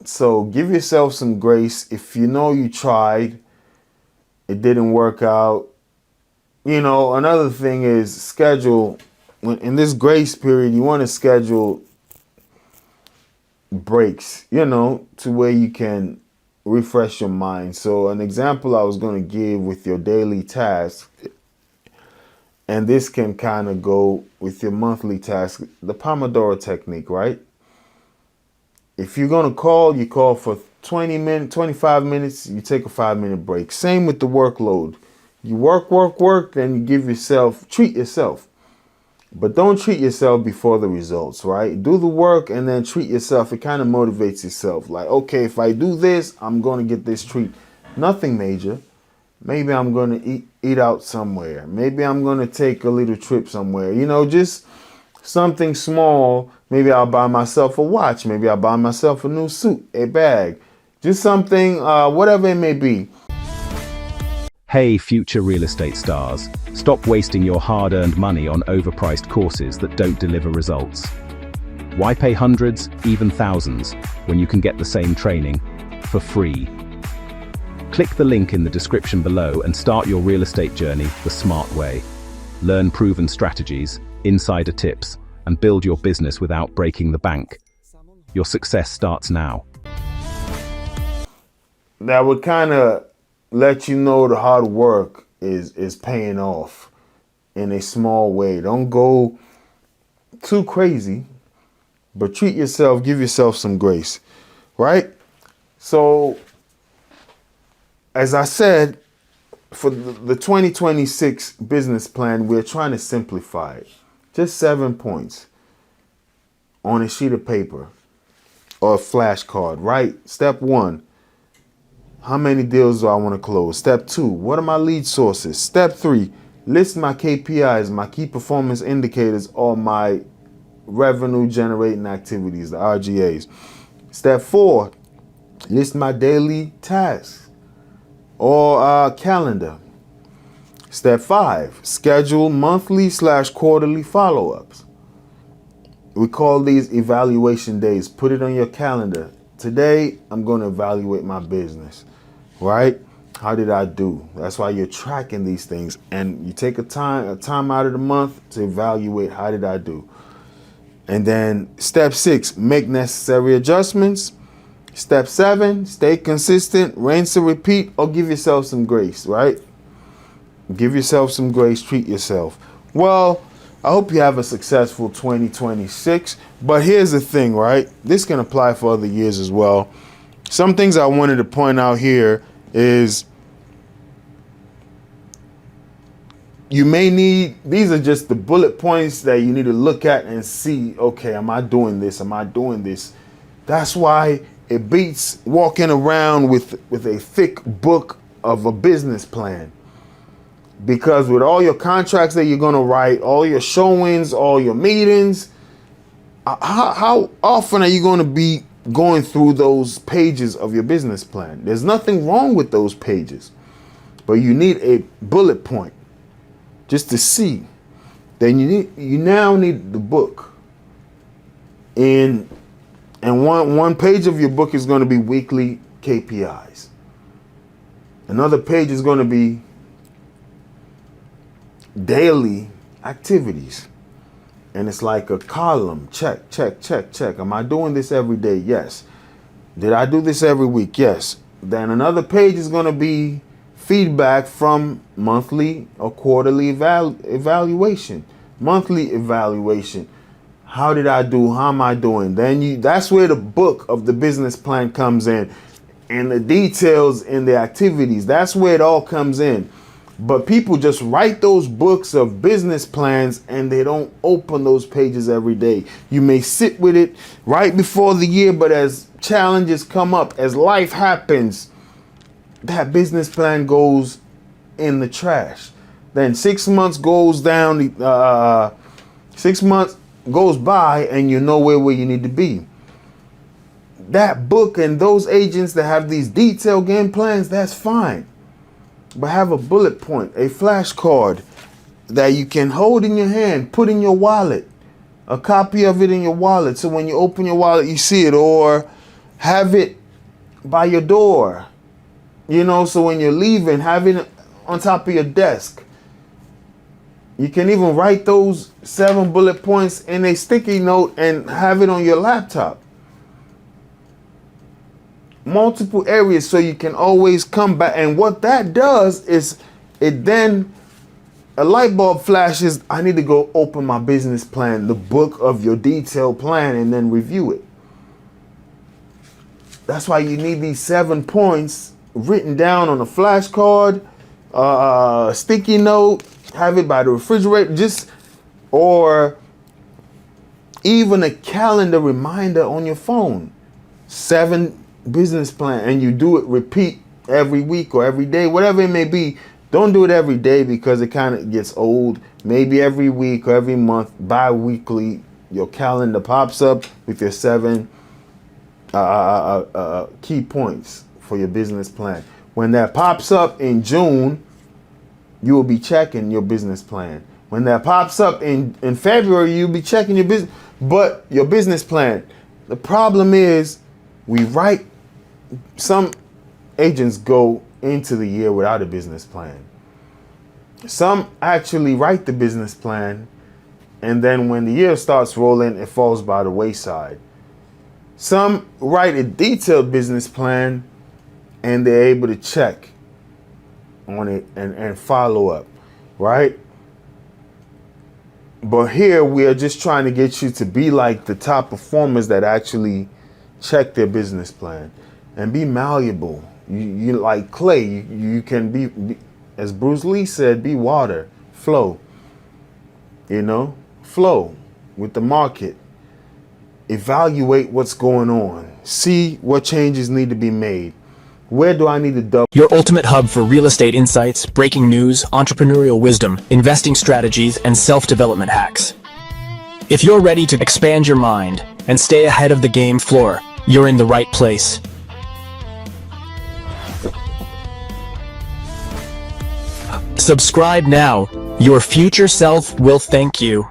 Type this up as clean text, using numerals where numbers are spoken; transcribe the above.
So give yourself some grace. If you know you tried, it didn't work out. Another thing is schedule. In this grace period, you want to schedule breaks, to where you can refresh your mind. So an example I was going to give with your daily tasks, and this can kind of go with your monthly task, the Pomodoro technique, right? If you're going to call, you call for 20 minutes, 25 minutes, you take a 5-minute break. Same with the workload. You work, then you treat yourself. But don't treat yourself before the results, right? Do the work and then treat yourself. It kind of motivates yourself. Like, okay, if I do this, I'm going to get this treat. Nothing major. Maybe I'm going to eat out somewhere. Maybe I'm going to take a little trip somewhere. Just something small. Maybe I'll buy myself a watch. Maybe I'll buy myself a new suit, a bag. Just something, whatever it may be. Hey, future real estate stars, stop wasting your hard-earned money on overpriced courses that don't deliver results. Why pay hundreds, even thousands, when you can get the same training for free? Click the link in the description below and start your real estate journey the smart way. Learn proven strategies, insider tips, and build your business without breaking the bank. Your success starts now. That would kind of let you know the hard work is paying off in a small way. Don't go too crazy, but treat yourself, give yourself some grace, right? So, as I said, for the 2026 business plan, we're trying to simplify it. Just 7 points on a sheet of paper or a flashcard, right? Step 1. How many deals do I want to close? Step 2, what are my lead sources? Step 3, list my KPIs, my key performance indicators, or my revenue generating activities, the RGAs. Step 4, list my daily tasks or calendar. Step 5, schedule monthly/quarterly follow-ups. We call these evaluation days. Put it on your calendar. Today, I'm going to evaluate my business. Right? How did I do? That's why you're tracking these things, and you take a time out of the month to evaluate how did I do. And then step 6, make necessary adjustments. Step 7, stay consistent, rinse and repeat, or give yourself some grace, right? Give yourself some grace, treat yourself. Well, I hope you have a successful 2026, but here's the thing, right? This can apply for other years as well. Some things I wanted to point out here is you may need, these are just the bullet points that you need to look at and see, okay, am I doing this? Am I doing this? That's why it beats walking around with a thick book of a business plan. Because with all your contracts that you're going to write, all your showings, all your meetings, how often are you going to be going through those pages of your business plan? There's nothing wrong with those pages, but you need a bullet point just to see. Then you now need the book. And one page of your book is going to be weekly KPIs. Another page is going to be daily activities. And it's like a column. Check, check, check, check. Am I doing this every day? Yes. Did I do this every week? Yes. Then another page is going to be feedback from monthly or quarterly evaluation. Monthly evaluation. How did I do? How am I doing? Then that's where the book of the business plan comes in. And the details in the activities. That's where it all comes in. But people just write those books of business plans and they don't open those pages every day. You may sit with it right before the year, but as challenges come up, as life happens, that business plan goes in the trash. Then 6 months goes down, 6 months goes by and you're nowhere where you need to be. That book and those agents that have these detailed game plans, that's fine. But have a bullet point, a flashcard that you can hold in your hand, put in your wallet, a copy of it in your wallet. So when you open your wallet, you see it, or Have it by your door, so when you're leaving, have it on top of your desk. You can even write those 7 bullet points in a sticky note and have it on your laptop. Multiple areas so you can always come back. And what that does is it then a light bulb flashes. I need to go open my business plan, the book of your detailed plan, and then review it. That's why you need these 7 points written down on a flashcard, sticky note, have it by the refrigerator, or even a calendar reminder on your phone. 7 business plan, and you do it, repeat every week or every day, whatever it may be. Don't do it every day because it kind of gets old. Maybe every week or every month, bi-weekly, your calendar pops up with your 7 key points for your business plan. When that pops up in June, you will be checking your business plan. When that pops up in February, you'll be checking your business plan. The problem is some agents go into the year without a business plan. Some actually write the business plan, and then when the year starts rolling, it falls by the wayside. Some write a detailed business plan, and they're able to check on it and follow up, right? But here we are just trying to get you to be like the top performers that actually check their business plan and be malleable. You like clay. You can be, as Bruce Lee said, be water, flow. Flow with the market. Evaluate what's going on. See what changes need to be made. Where do I need to double? Your ultimate hub for real estate insights, breaking news, entrepreneurial wisdom, investing strategies, and self-development hacks. If you're ready to expand your mind and stay ahead of the game floor, you're in the right place. Subscribe now. Your future self will thank you.